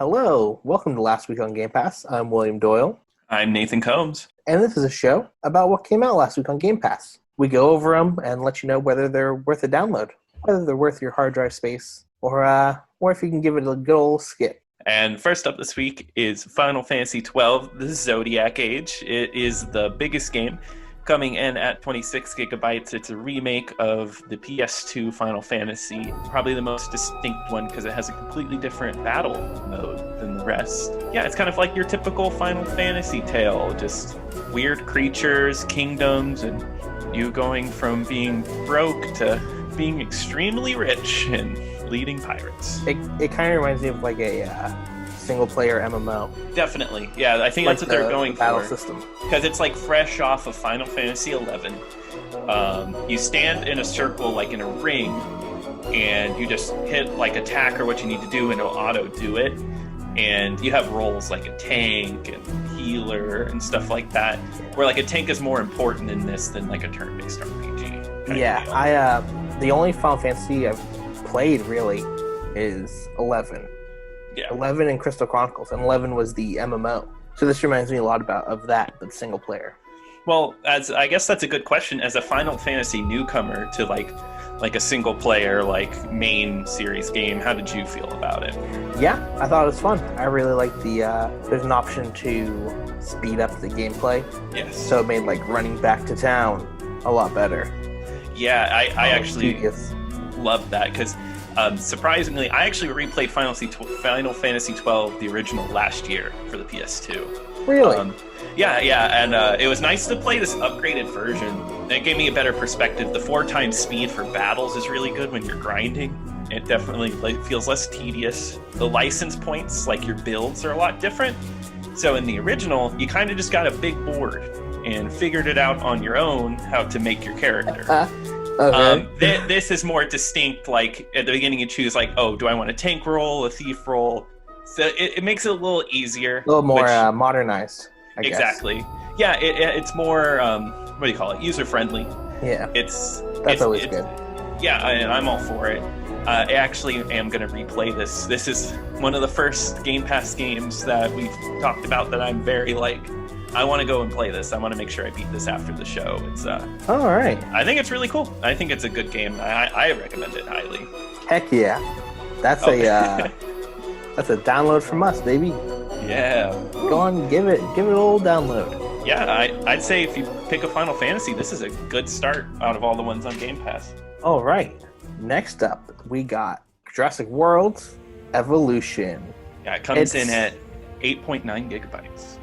Hello, welcome to Last Week on Gamepass. I'm William Doyle, I'm Nathan Combs. and this is a show about what came out last week on Game Pass. We go over them and let you know whether they're worth a download, whether they're worth your hard drive space, or if you can give it a good old skip. And first up this week is Final Fantasy XII, the Zodiac Age. It is the biggest game, coming in at 26 gigabytes. It's a remake of the PS2 Final Fantasy, probably the most distinct one because it has a completely different battle mode than the rest. Yeah, it's kind of like your typical Final Fantasy tale, just weird creatures, kingdoms, and you going from being broke to being extremely rich and leading pirates. It kind of reminds me of like a single-player MMO. Definitely, yeah. I think Like that's what they're going the battle for. system. Because it's like fresh off of Final Fantasy XI. You stand in a circle, like in a ring, and you just hit like attack or what you need to do, and it'll auto do it. And you have roles like a tank and healer and stuff like that. Where like a tank is more important in this than like a turn-based RPG. Yeah, the only Final Fantasy I've played really is 11. Yeah. 11 and Crystal Chronicles, and 11 was the MMO. So this reminds me a lot of that, but single player. Well, as I guess that's a good question. As a Final Fantasy newcomer to like a single player like main series game, how did you feel about it? Yeah, I thought it was fun. I really like there's an option to speed up the gameplay, Yes. so it made like running back to town a lot better. Yeah, I actually Tedious. love that because surprisingly, I actually replayed Final Fantasy XII, the original, last year for the PS2. Really? Yeah, and it was nice to play this upgraded version. It gave me a better perspective. The 4x speed for battles is really good when you're grinding. It definitely feels less tedious. The license points, like your builds, are a lot different. So in the original, you kind of just got a big board and figured it out on your own how to make your character. Okay. This is more distinct. Like at the beginning, you choose like, oh, do I want a tank roll, a thief roll? So it makes it a little easier, a little more modernized, I guess. exactly. Yeah, it's more what do you call it? User friendly. Yeah, It's always good. Yeah, I'm all for it. I actually am going to replay this. This is one of the first Game Pass games that we've talked about that I'm very like, I want to go and play this. I want to make sure I beat this after the show. It's All right. I think it's really cool. I think it's a good game. I recommend it highly. Heck yeah. That's that's a download from us, baby. Yeah. Go on, give it an old download. Yeah, I'd say if you pick a Final Fantasy, this is a good start out of all the ones on Game Pass. All right. Next up, we got Jurassic World Evolution. Yeah, it comes in at 8.9 gigabytes.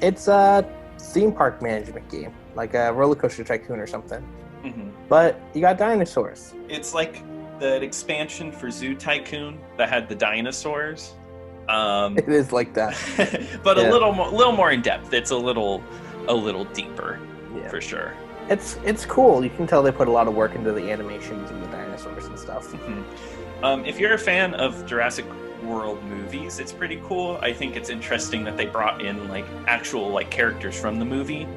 It's a theme park management game, like a roller coaster tycoon or something. Mm-hmm. But you got dinosaurs. It's like the expansion for Zoo Tycoon that had the dinosaurs. It is like that. But Yeah. a little more in depth. It's a little deeper, Yeah. for sure. It's cool. You can tell they put a lot of work into the animations and the dinosaurs and stuff. If you're a fan of Jurassic World movies, it's pretty cool. I think it's interesting that they brought in like actual like characters from the movie.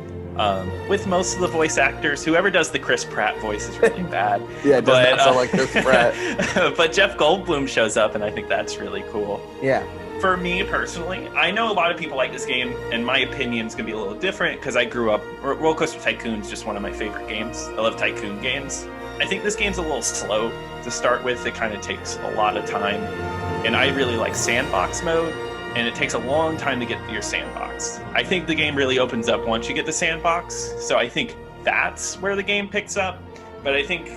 With most of the voice actors, whoever does the Chris Pratt voice is really bad. Yeah, it does not sound like Chris Pratt. But Jeff Goldblum shows up, and I think that's really cool. Yeah. For me personally, I know a lot of people like this game, and my opinion's gonna be a little different because I grew up. Roller Coaster Tycoon is just one of my favorite games. I love tycoon games. I think this game's a little slow to start with. It kind of takes a lot of time, and I really like sandbox mode, and it takes a long time to get to your sandbox. I think the game really opens up once you get the sandbox, so I think that's where the game picks up. But I think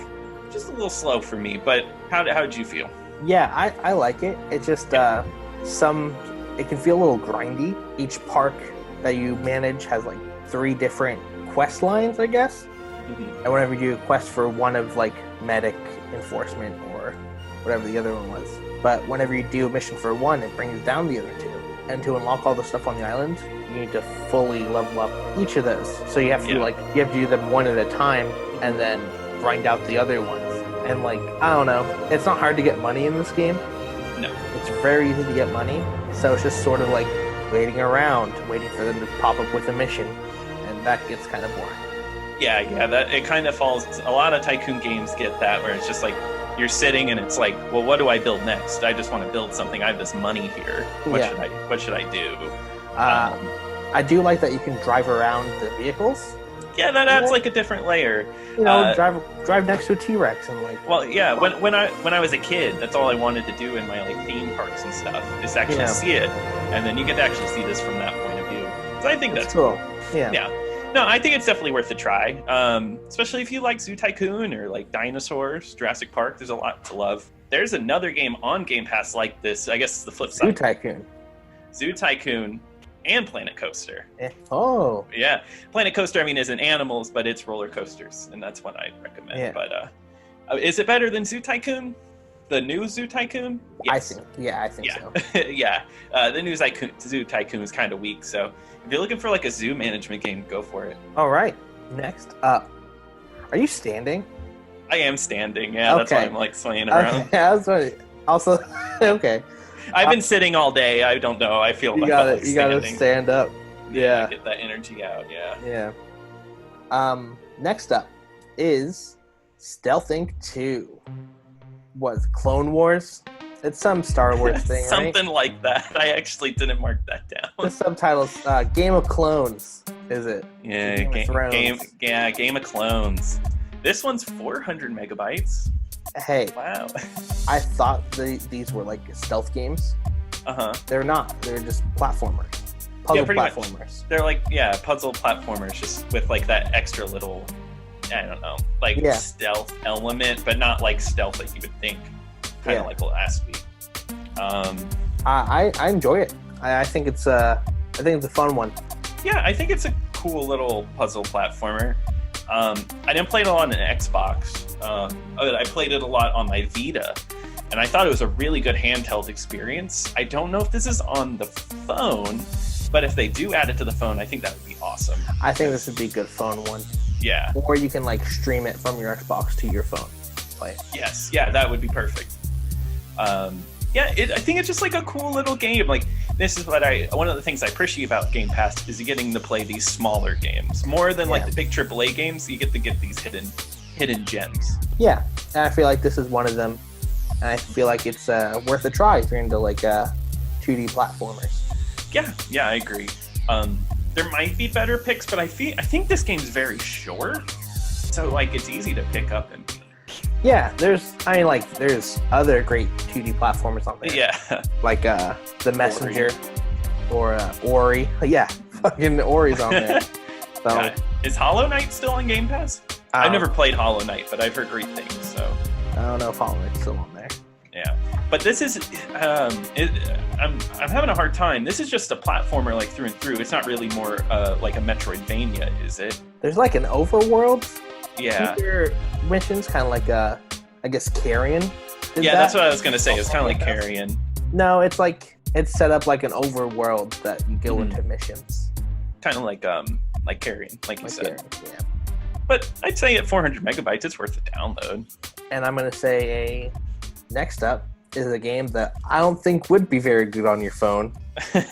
just a little slow for me. But how did you feel? Yeah, I like it. It's just it can feel a little grindy. Each park that you manage has like 3 different quest lines, I guess. And whenever you do a quest for one of like medic, enforcement, or whatever the other one was, but whenever you do a mission for one, it brings down the other 2. And to unlock all the stuff on the island, you need to fully level up each of those. So you have to do them one at a time and then grind out the other ones. And like, I don't know, it's not hard to get money in this game. No. It's very easy to get money, so it's just sort of like waiting around, waiting for them to pop up with a mission, and that gets kind of boring. Yeah, that it kind of falls. A lot of tycoon games get that, where it's just like you're sitting and it's like, well, what do I build next? I just want to build something. I have this money here. What should I do? I do like that you can drive around the vehicles. Yeah, that adds like a different layer. Drive next to a T-Rex and like. Well, yeah. When I was a kid, that's all I wanted to do in my like theme parks and stuff is actually see it, and then you get to actually see this from that point of view. So I think that's cool. Yeah. No, I think it's definitely worth a try. Especially if you like Zoo Tycoon or like dinosaurs, Jurassic Park. There's a lot to love. There's another game on Game Pass like this. I guess it's the flip side. Zoo Tycoon. And Planet Coaster. Oh. Yeah. Planet Coaster, I mean, isn't animals, but it's roller coasters, and that's what I'd recommend. Yeah. But is it better than Zoo Tycoon? The new Zoo Tycoon? Yes. I think so. Yeah. The new Zoo Tycoon is kind of weak, so if you're looking for like a zoo management game, go for it. All right. Next up. Are you standing? I am standing, yeah. Okay. That's why I'm like swaying around. Okay, that's what also, okay. I've been sitting all day. I don't know. I feel you gotta stand up. Yeah. Get that energy out. Yeah. Yeah. Next up is Stealth Inc. 2. What? Clone Wars? It's some Star Wars thing, right? Something like that. I actually didn't mark that down. The subtitles: Game of Clones. Is it? Yeah. Game of Clones. This one's 400 megabytes. Hey, wow! I thought these were like stealth games. They're not. They're just platformers. Puzzle platformers. Much. They're like puzzle platformers, just with like that extra little, I don't know, like stealth element, but not like stealth like you would think. Kind of like last week. I enjoy it. I think it's a fun one. Yeah, I think it's a cool little puzzle platformer. I didn't play it a lot on an Xbox. I played it a lot on my Vita, and I thought it was a really good handheld experience. I don't know if this is on the phone, but if they do add it to the phone, I think that would be awesome. I think this would be a good phone one. Yeah. Or you can like stream it from your Xbox to your phone. Play it. Yes. Yeah, that would be perfect. I think it's just like a cool little game. Like, this is one of the things I appreciate about Game Pass is getting to play these smaller games more than like the big AAA games. You get to get these hidden gems. Yeah, and I feel like this is one of them, and I feel like it's worth a try if you're into like 2D platformers. Yeah, I agree. There might be better picks, but I think this game's very short, so like it's easy to pick up and. Yeah, there's other great 2D platformers on there. Yeah. Like The Messenger or Ori. Yeah, fucking Ori's on there. So. Is Hollow Knight still on Game Pass? I've never played Hollow Knight, but I've heard great things, so. I don't know if Hollow Knight's still on there. Yeah. But this is, I'm having a hard time. This is just a platformer like through and through. It's not really more like a Metroidvania, is it? There's like an overworld. Yeah. Missions, kind of like I guess Carrion. That's what I was gonna say. It's kind of like Carrion. No, it's set up like an overworld that you go into missions. Kind of like Carrion, like you said. Carrion, yeah. But I'd say at 400 megabytes, it's worth the download. And I'm gonna say next up is a game that I don't think would be very good on your phone,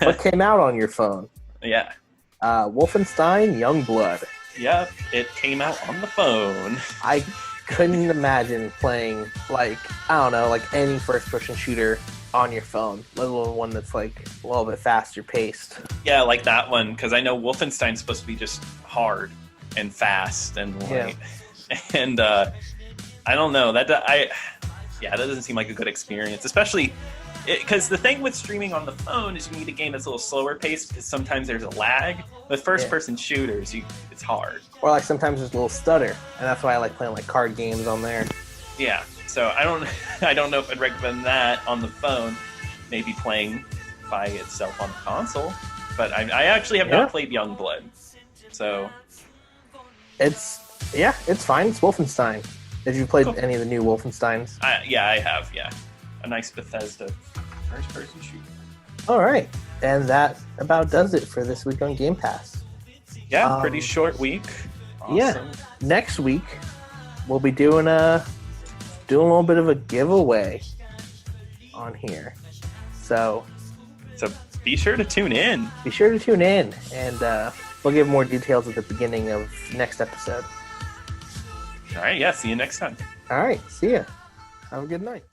but came out on your phone. Yeah. Wolfenstein Youngblood. Yep, it came out on the phone. I couldn't imagine playing any first-person shooter on your phone, let alone one that's like a little bit faster paced. Yeah, like that one, because I know Wolfenstein's supposed to be just hard and fast and and I don't know that doesn't seem like a good experience, especially. Because the thing with streaming on the phone is you need a game that's a little slower paced because sometimes there's a lag. With first-person shooters, it's hard. Or like sometimes there's a little stutter, and that's why I like playing like card games on there. Yeah, so I don't know if I'd recommend that on the phone. Maybe playing by itself on the console, but I actually have not played Youngblood, so it's fine. It's Wolfenstein. Have you played any of the new Wolfensteins? I have. Yeah. A nice Bethesda first-person shooter. All right, and that about does it for this week on Game Pass. Yeah, pretty short week. Awesome. Yeah, next week we'll be doing a little bit of a giveaway on here. So be sure to tune in. Be sure to tune in, and we'll give more details at the beginning of next episode. All right, see you next time. All right, see ya. Have a good night.